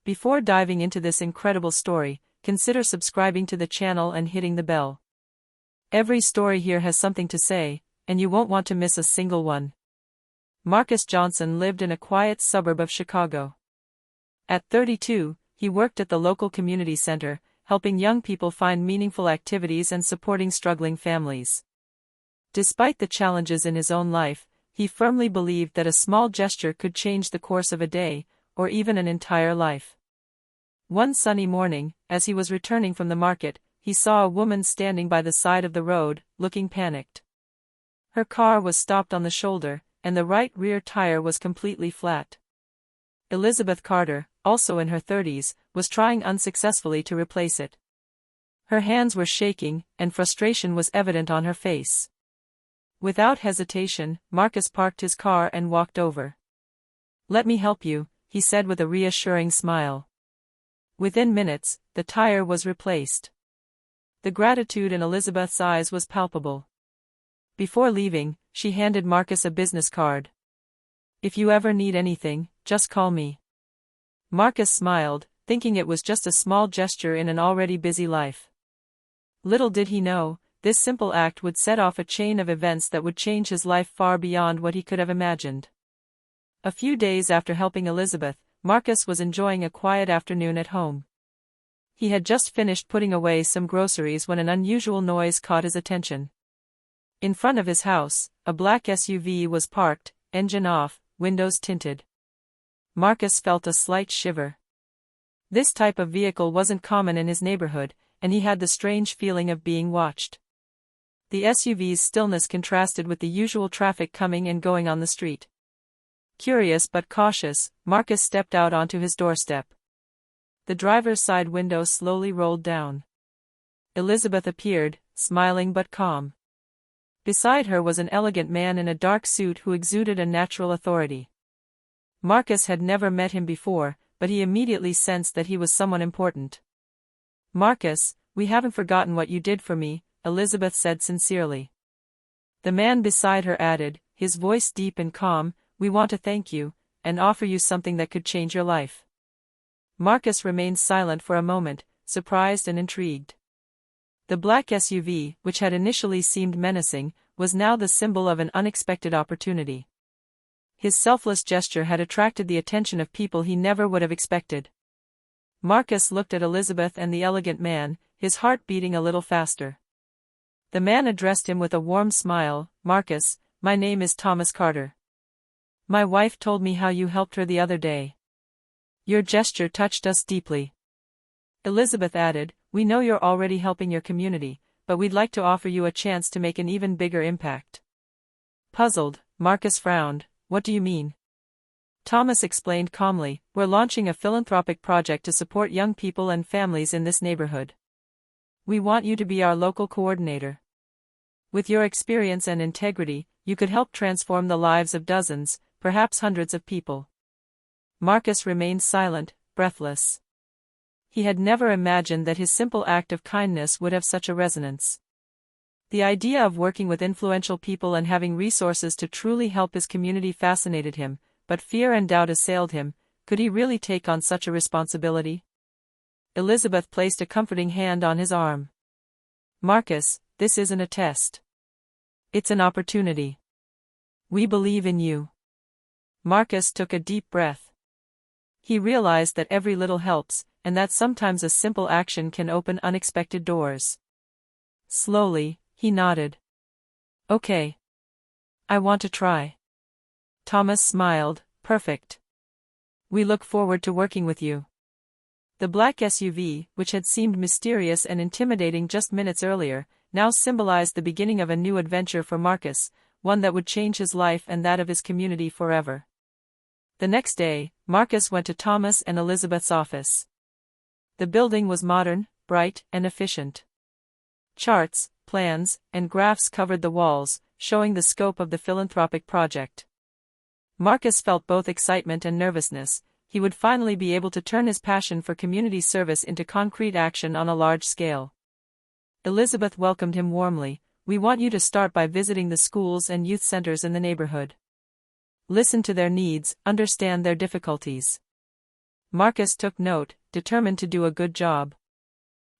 Before diving into this incredible story, consider subscribing to the channel and hitting the bell. Every story here has something to say, and you won't want to miss a single one. Marcus Johnson lived in a quiet suburb of Chicago. At 32, he worked at the local community center, helping young people find meaningful activities and supporting struggling families. Despite the challenges in his own life, he firmly believed that a small gesture could change the course of a day, or even an entire life. One sunny morning, as he was returning from the market, he saw a woman standing by the side of the road, looking panicked. Her car was stopped on the shoulder, and the right rear tire was completely flat. Elizabeth Carter, also in her 30s, was trying unsuccessfully to replace it. Her hands were shaking, and frustration was evident on her face. Without hesitation, Marcus parked his car and walked over. "Let me help you," he said with a reassuring smile. Within minutes, the tire was replaced. The gratitude in Elizabeth's eyes was palpable. Before leaving, she handed Marcus a business card. "If you ever need anything, just call me." Marcus smiled, thinking it was just a small gesture in an already busy life. Little did he know, this simple act would set off a chain of events that would change his life far beyond what he could have imagined. A few days after helping Elizabeth, Marcus was enjoying a quiet afternoon at home. He had just finished putting away some groceries when an unusual noise caught his attention. In front of his house, a black SUV was parked, engine off, windows tinted. Marcus felt a slight shiver. This type of vehicle wasn't common in his neighborhood, and he had the strange feeling of being watched. The SUV's stillness contrasted with the usual traffic coming and going on the street. Curious but cautious, Marcus stepped out onto his doorstep. The driver's side window slowly rolled down. Elizabeth appeared, smiling but calm. Beside her was an elegant man in a dark suit who exuded a natural authority. Marcus had never met him before, but he immediately sensed that he was someone important. "Marcus, we haven't forgotten what you did for me," Elizabeth said sincerely. The man beside her added, his voice deep and calm, "We want to thank you, and offer you something that could change your life." Marcus remained silent for a moment, surprised and intrigued. The black SUV, which had initially seemed menacing, was now the symbol of an unexpected opportunity. His selfless gesture had attracted the attention of people he never would have expected. Marcus looked at Elizabeth and the elegant man, his heart beating a little faster. The man addressed him with a warm smile, "Marcus, my name is Thomas Carter. My wife told me how you helped her the other day. Your gesture touched us deeply." Elizabeth added, "We know you're already helping your community, but we'd like to offer you a chance to make an even bigger impact." Puzzled, Marcus frowned. "What do you mean?" Thomas explained calmly, "We're launching a philanthropic project to support young people and families in this neighborhood. We want you to be our local coordinator. With your experience and integrity, you could help transform the lives of dozens, perhaps hundreds of people." Marcus remained silent, breathless. He had never imagined that his simple act of kindness would have such a resonance. The idea of working with influential people and having resources to truly help his community fascinated him, but fear and doubt assailed him. Could he really take on such a responsibility? Elizabeth placed a comforting hand on his arm. "Marcus, this isn't a test. It's an opportunity. We believe in you." Marcus took a deep breath. He realized that every little helps, and that sometimes a simple action can open unexpected doors. Slowly, he nodded. "Okay. I want to try." Thomas smiled, "Perfect. We look forward to working with you." The black SUV, which had seemed mysterious and intimidating just minutes earlier, now symbolized the beginning of a new adventure for Marcus, one that would change his life and that of his community forever. The next day, Marcus went to Thomas and Elizabeth's office. The building was modern, bright, and efficient. Charts, plans, and graphs covered the walls, showing the scope of the philanthropic project. Marcus felt both excitement and nervousness. He would finally be able to turn his passion for community service into concrete action on a large scale. Elizabeth welcomed him warmly. "We want you to start by visiting the schools and youth centers in the neighborhood. Listen to their needs, understand their difficulties. Marcus took note, determined to do a good job.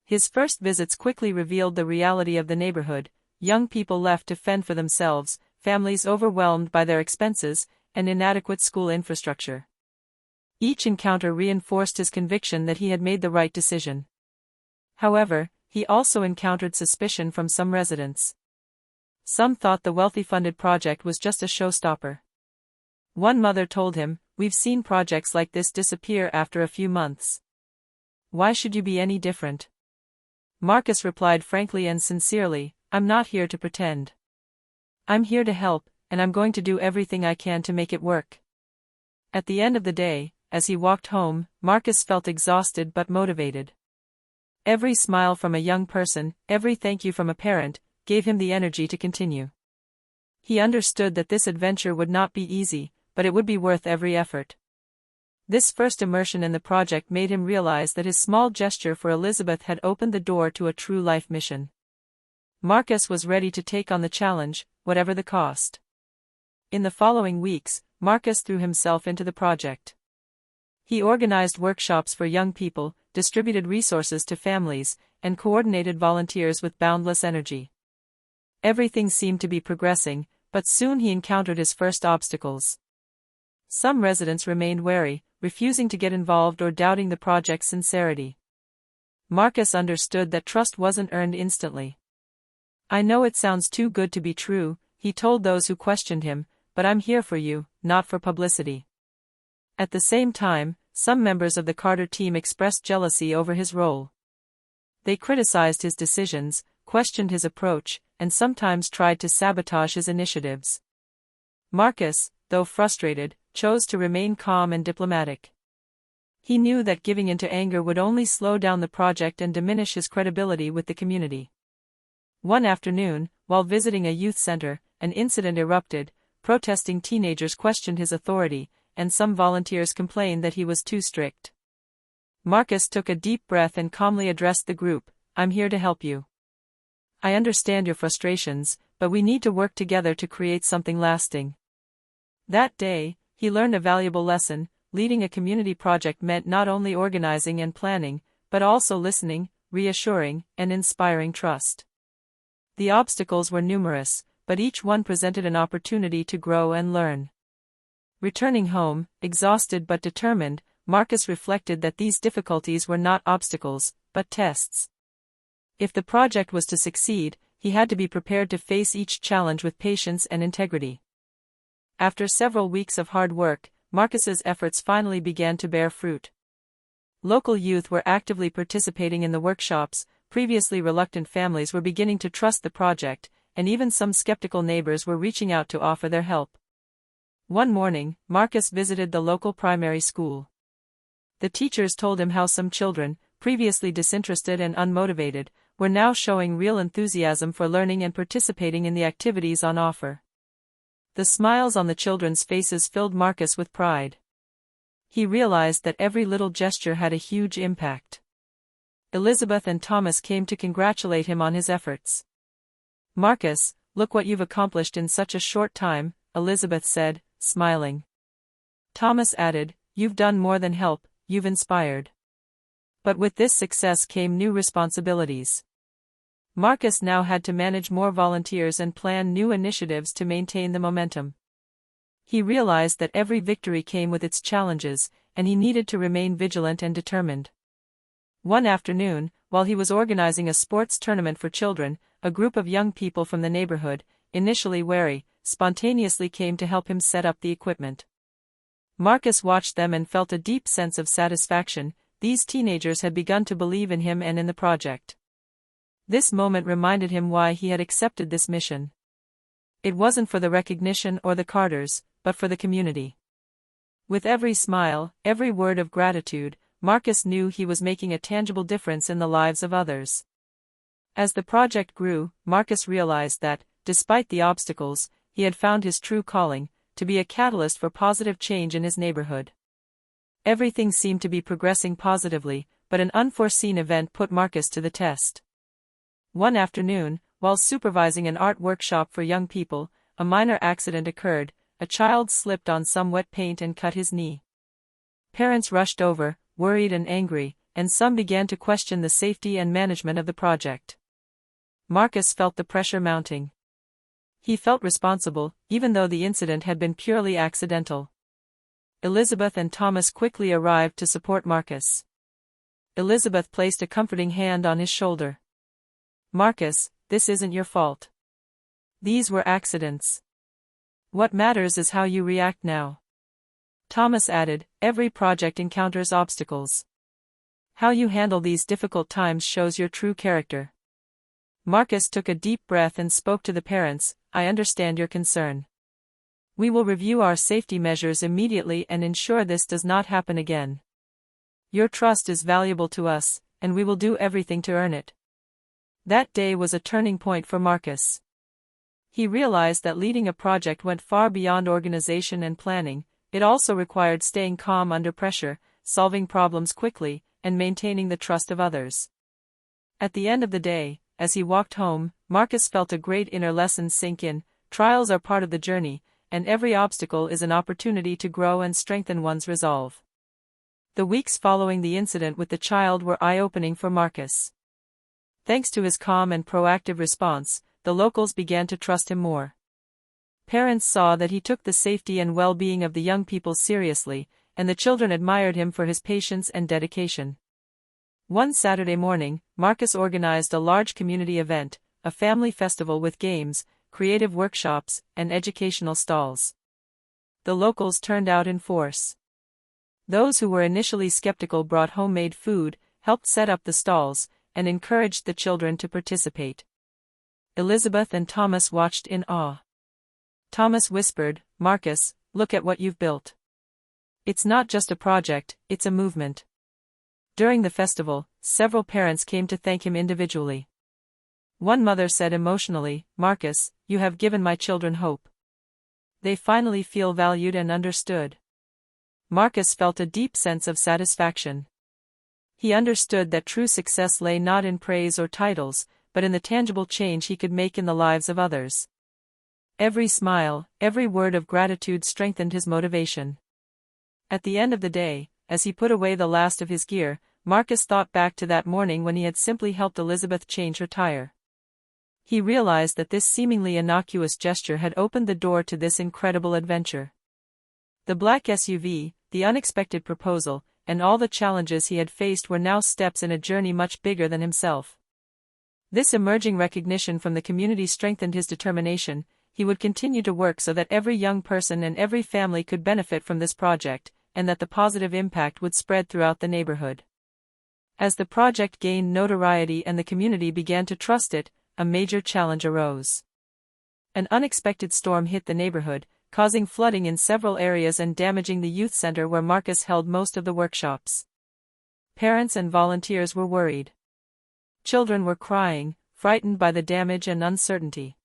His first visits quickly revealed the reality of the neighborhood: young people left to fend for themselves, families overwhelmed by their expenses, and inadequate school infrastructure. Each encounter reinforced his conviction that he had made the right decision. However, he also encountered suspicion from some residents. Some thought the wealthy-funded project was just a showstopper. One mother told him, "We've seen projects like this disappear after a few months. Why should you be any different?" Marcus replied frankly and sincerely, "I'm not here to pretend. I'm here to help, and I'm going to do everything I can to make it work." At the end of the day, as he walked home, Marcus felt exhausted but motivated. Every smile from a young person, every thank you from a parent, gave him the energy to continue. He understood that this adventure would not be easy, but it would be worth every effort. This first immersion in the project made him realize that his small gesture for Elizabeth had opened the door to a true life mission. Marcus was ready to take on the challenge, whatever the cost. In the following weeks, Marcus threw himself into the project. He organized workshops for young people, distributed resources to families, and coordinated volunteers with boundless energy. Everything seemed to be progressing, but soon he encountered his first obstacles. Some residents remained wary, refusing to get involved or doubting the project's sincerity. Marcus understood that trust wasn't earned instantly. "I know it sounds too good to be true," he told those who questioned him, "but I'm here for you, not for publicity." At the same time, some members of the Carter team expressed jealousy over his role. They criticized his decisions, questioned his approach, and sometimes tried to sabotage his initiatives. Marcus, though frustrated, chose to remain calm and diplomatic. He knew that giving in to anger would only slow down the project and diminish his credibility with the community. One afternoon, while visiting a youth center, an incident erupted. Protesting teenagers questioned his authority, and some volunteers complained that he was too strict. Marcus took a deep breath and calmly addressed the group, "I'm here to help you. I understand your frustrations, but we need to work together to create something lasting." That day, he learned a valuable lesson: leading a community project meant not only organizing and planning, but also listening, reassuring, and inspiring trust. The obstacles were numerous, but each one presented an opportunity to grow and learn. Returning home, exhausted but determined, Marcus reflected that these difficulties were not obstacles, but tests. If the project was to succeed, he had to be prepared to face each challenge with patience and integrity. After several weeks of hard work, Marcus's efforts finally began to bear fruit. Local youth were actively participating in the workshops, previously reluctant families were beginning to trust the project, and even some skeptical neighbors were reaching out to offer their help. One morning, Marcus visited the local primary school. The teachers told him how some children, previously disinterested and unmotivated, were now showing real enthusiasm for learning and participating in the activities on offer. The smiles on the children's faces filled Marcus with pride. He realized that every little gesture had a huge impact. Elizabeth and Thomas came to congratulate him on his efforts. "Marcus, look what you've accomplished in such a short time," Elizabeth said, smiling. Thomas added, "You've done more than help, you've inspired." But with this success came new responsibilities. Marcus now had to manage more volunteers and plan new initiatives to maintain the momentum. He realized that every victory came with its challenges, and he needed to remain vigilant and determined. One afternoon, while he was organizing a sports tournament for children, a group of young people from the neighborhood, initially wary, spontaneously came to help him set up the equipment. Marcus watched them and felt a deep sense of satisfaction. These teenagers had begun to believe in him and in the project. This moment reminded him why he had accepted this mission. It wasn't for the recognition or the Carters, but for the community. With every smile, every word of gratitude, Marcus knew he was making a tangible difference in the lives of others. As the project grew, Marcus realized that, despite the obstacles, he had found his true calling, to be a catalyst for positive change in his neighborhood. Everything seemed to be progressing positively, but an unforeseen event put Marcus to the test. One afternoon, while supervising an art workshop for young people, a minor accident occurred. A child slipped on some wet paint and cut his knee. Parents rushed over, worried and angry, and some began to question the safety and management of the project. Marcus felt the pressure mounting. He felt responsible, even though the incident had been purely accidental. Elizabeth and Thomas quickly arrived to support Marcus. Elizabeth placed a comforting hand on his shoulder. "Marcus, this isn't your fault. These were accidents. What matters is how you react now." Thomas added, "Every project encounters obstacles. How you handle these difficult times shows your true character." Marcus took a deep breath and spoke to the parents, "I understand your concern. We will review our safety measures immediately and ensure this does not happen again. Your trust is valuable to us, and we will do everything to earn it." That day was a turning point for Marcus. He realized that leading a project went far beyond organization and planning. It also required staying calm under pressure, solving problems quickly, and maintaining the trust of others. At the end of the day, as he walked home, Marcus felt a great inner lesson sink in. Trials are part of the journey, and every obstacle is an opportunity to grow and strengthen one's resolve. The weeks following the incident with the child were eye-opening for Marcus. Thanks to his calm and proactive response, the locals began to trust him more. Parents saw that he took the safety and well-being of the young people seriously, and the children admired him for his patience and dedication. One Saturday morning, Marcus organized a large community event, a family festival with games, creative workshops, and educational stalls. The locals turned out in force. Those who were initially skeptical brought homemade food, helped set up the stalls, and encouraged the children to participate. Elizabeth and Thomas watched in awe. Thomas whispered, "Marcus, look at what you've built. It's not just a project, it's a movement." During the festival, several parents came to thank him individually. One mother said emotionally, "Marcus, you have given my children hope. They finally feel valued and understood." Marcus felt a deep sense of satisfaction. He understood that true success lay not in praise or titles, but in the tangible change he could make in the lives of others. Every smile, every word of gratitude strengthened his motivation. At the end of the day, as he put away the last of his gear, Marcus thought back to that morning when he had simply helped Elizabeth change her tire. He realized that this seemingly innocuous gesture had opened the door to this incredible adventure. The black SUV, the unexpected proposal, and all the challenges he had faced were now steps in a journey much bigger than himself. This emerging recognition from the community strengthened his determination. He would continue to work so that every young person and every family could benefit from this project, and that the positive impact would spread throughout the neighborhood. As the project gained notoriety and the community began to trust it, a major challenge arose. An unexpected storm hit the neighborhood, causing flooding in several areas and damaging the youth center where Marcus held most of the workshops. Parents and volunteers were worried. Children were crying, frightened by the damage and uncertainty.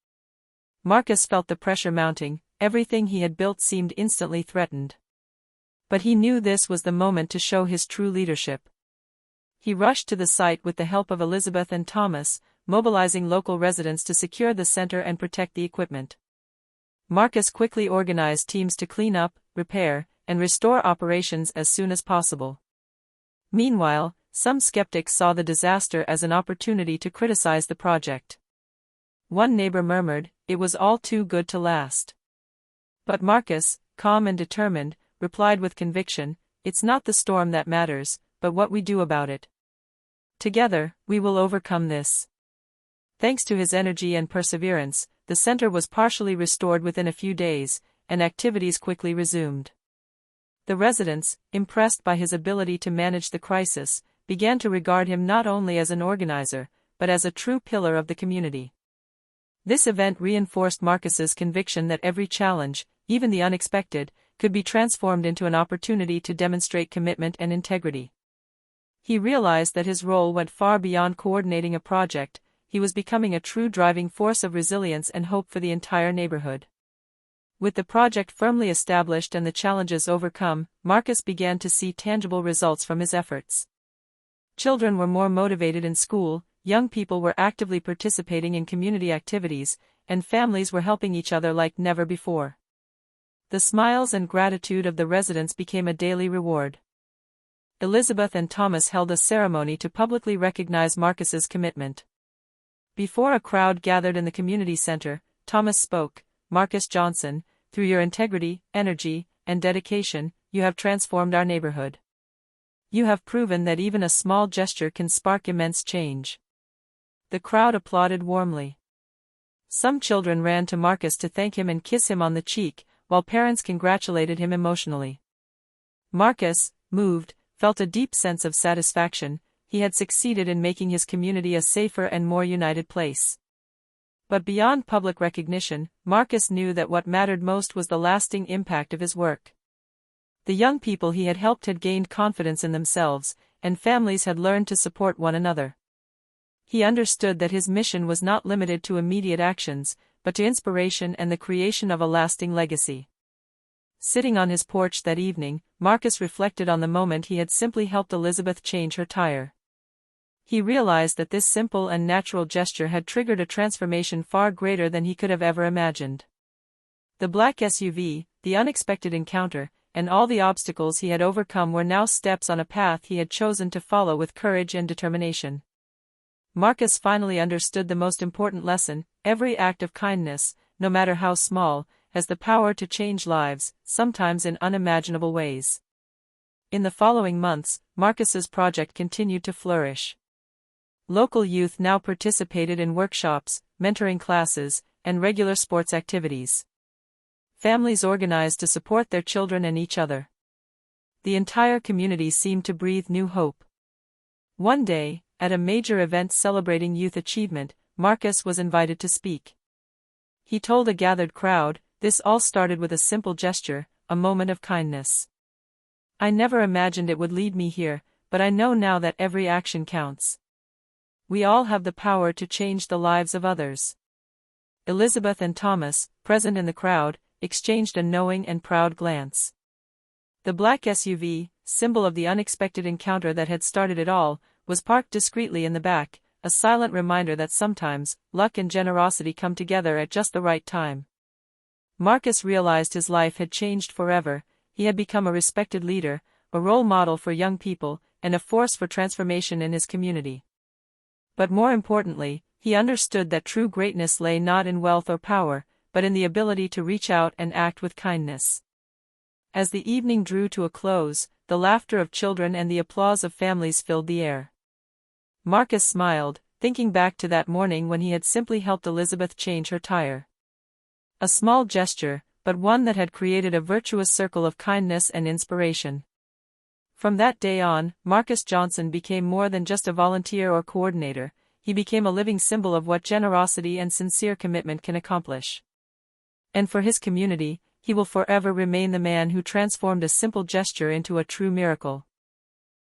Marcus felt the pressure mounting. Everything he had built seemed instantly threatened. But he knew this was the moment to show his true leadership. He rushed to the site with the help of Elizabeth and Thomas, mobilizing local residents to secure the center and protect the equipment. Marcus quickly organized teams to clean up, repair, and restore operations as soon as possible. Meanwhile, some skeptics saw the disaster as an opportunity to criticize the project. One neighbor murmured, "It was all too good to last." But Marcus, calm and determined, replied with conviction, "It's not the storm that matters, but what we do about it. Together, we will overcome this." Thanks to his energy and perseverance, the center was partially restored within a few days, and activities quickly resumed. The residents, impressed by his ability to manage the crisis, began to regard him not only as an organizer, but as a true pillar of the community. This event reinforced Marcus's conviction that every challenge, even the unexpected, could be transformed into an opportunity to demonstrate commitment and integrity. He realized that his role went far beyond coordinating a project. He was becoming a true driving force of resilience and hope for the entire neighborhood. With the project firmly established and the challenges overcome, Marcus began to see tangible results from his efforts. Children were more motivated in school, young people were actively participating in community activities, and families were helping each other like never before. The smiles and gratitude of the residents became a daily reward. Elizabeth and Thomas held a ceremony to publicly recognize Marcus's commitment. Before a crowd gathered in the community center, Thomas spoke, "Marcus Johnson, through your integrity, energy, and dedication, you have transformed our neighborhood. You have proven that even a small gesture can spark immense change." The crowd applauded warmly. Some children ran to Marcus to thank him and kiss him on the cheek, while parents congratulated him emotionally. Marcus, moved, felt a deep sense of satisfaction. He had succeeded in making his community a safer and more united place. But beyond public recognition, Marcus knew that what mattered most was the lasting impact of his work. The young people he had helped had gained confidence in themselves, and families had learned to support one another. He understood that his mission was not limited to immediate actions, but to inspiration and the creation of a lasting legacy. Sitting on his porch that evening, Marcus reflected on the moment he had simply helped Elizabeth change her tire. He realized that this simple and natural gesture had triggered a transformation far greater than he could have ever imagined. The black SUV, the unexpected encounter, and all the obstacles he had overcome were now steps on a path he had chosen to follow with courage and determination. Marcus finally understood the most important lesson: every act of kindness, no matter how small, has the power to change lives, sometimes in unimaginable ways. In the following months, Marcus's project continued to flourish. Local youth now participated in workshops, mentoring classes, and regular sports activities. Families organized to support their children and each other. The entire community seemed to breathe new hope. One day, at a major event celebrating youth achievement, Marcus was invited to speak. He told a gathered crowd, "This all started with a simple gesture, a moment of kindness. I never imagined it would lead me here, but I know now that every action counts. We all have the power to change the lives of others." Elizabeth and Thomas, present in the crowd, exchanged a knowing and proud glance. The black SUV, symbol of the unexpected encounter that had started it all, was parked discreetly in the back, a silent reminder that sometimes, luck and generosity come together at just the right time. Marcus realized his life had changed forever. He had become a respected leader, a role model for young people, and a force for transformation in his community. But more importantly, he understood that true greatness lay not in wealth or power, but in the ability to reach out and act with kindness. As the evening drew to a close, the laughter of children and the applause of families filled the air. Marcus smiled, thinking back to that morning when he had simply helped Elizabeth change her tire. A small gesture, but one that had created a virtuous circle of kindness and inspiration. From that day on, Marcus Johnson became more than just a volunteer or coordinator. He became a living symbol of what generosity and sincere commitment can accomplish. And for his community, he will forever remain the man who transformed a simple gesture into a true miracle.